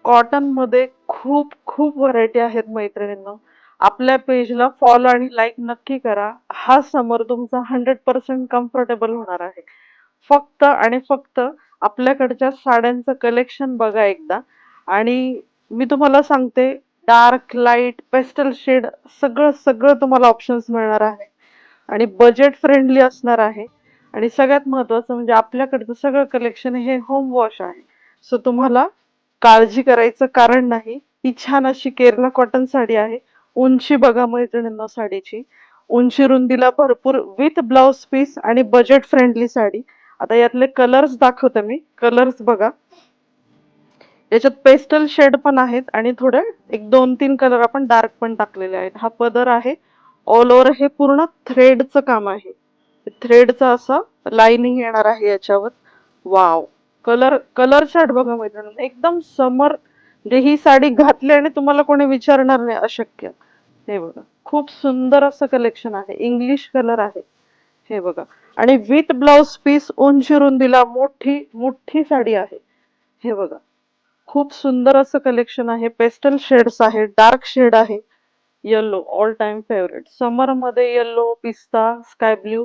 Cotton मध्ये खूप खूप व्हरायटी आहेत मैत्रिणींनो. आपल्या पेजला फॉलो आणि लाईक नक्की करा. हा समर तुमचा 100% कम्फर्टेबल होणार आहे. फक्त आणि फक्त आपल्याकडच्या साड्यांचं कलेक्शन बघा एकदा. आणि मी तुम्हाला सांगते, डार्क लाईट पेस्टल शेड सगळं सगळं तुम्हाला ऑप्शन्स मिळणार आहे आणि बजेट फ्रेंडली असणार आहे. आणि सगळ्यात महत्वाचं म्हणजे आपल्याकडचं सगळं कलेक्शन हे होम वॉश आहे. सो तुम्हाला काळजी करायचं कारण नाही. ही छान अशी केरला कॉटन साडी आहे. उंची बघा मैत्रिणींनो साडीची. उंची रुंदीला भरपूर विथ ब्लाउज पीस आणि बजेट फ्रेंडली साडी. आता यातले कलर्स दाखवते मी. कलर्स बघा. याच्यात पेस्टल शेड पण आहेत आणि थोडे एक दोन तीन कलर आपण डार्क पण टाकलेले आहेत. हा पदर आहे. ऑल ओव्हर हे पूर्ण थ्रेडचं काम आहे. थ्रेडचं असं लाइनिंग येणार आहे याच्यावर. वाव. कलर चार्ट बघा मैत्रिणींनो. एकदम समर म्हणजे ही साडी घातली आणि तुम्हाला कोणी विचारणार नाही अशक्य. हे बघा. खूप सुंदर असं कलेक्शन आहे. इंग्लिश कलर आहे. हे बघा. आणि विथ ब्लाउज पीस उंची रुंदीला मोठी मोठी साडी आहे. हे बघा. खूप सुंदर असं कलेक्शन आहे. पेस्टल शेड्स आहे, डार्क शेड आहे. Yellow all time favourite. Summer मध्ये येलो, पिस्ता, स्काय ब्ल्यू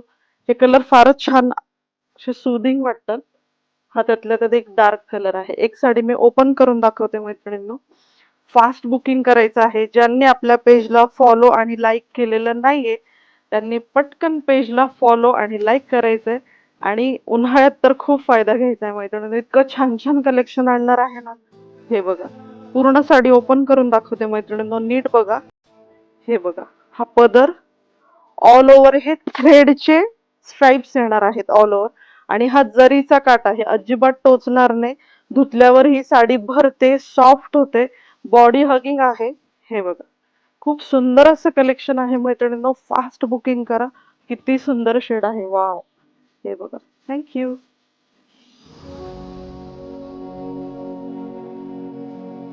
हे कलर फारच छान असे सुदिंग वाटतात. हा त्यातल्या त्यात एक डार्क कलर आहे. एक साडी मी ओपन करून दाखवते मैत्रिणींनो. फास्ट बुकिंग करायचं आहे. ज्यांनी आपल्या पेजला फॉलो आणि लाईक केलेलं नाहीये त्यांनी पटकन पेजला फॉलो आणि लाईक करायचंय. आणि उन्हाळ्यात तर खूप फायदा घ्यायचा आहे मैत्रिणींनो. इतकं छान छान कलेक्शन आणणार आहे ना. हे बघा. पूर्ण साडी ओपन करून दाखवते मैत्रिणींनो. नीट बघा. हे बघा. हा पदर ऑल ओव्हर हे थ्रेडचे स्ट्राइप्स येणार आहेत ऑल ओव्हर. आणि हा जरीचा काट आहे. अजिबात टोचणार नाही. धुतल्यावर ही साडी भरते, सॉफ्ट होते, बॉडी हगिंग आहे. हे बघा. खूप सुंदर असं कलेक्शन आहे मैत्रिणींनो. फास्ट बुकिंग करा. किती सुंदर शेड आहे. वाव. हे बघा. थँक्यू.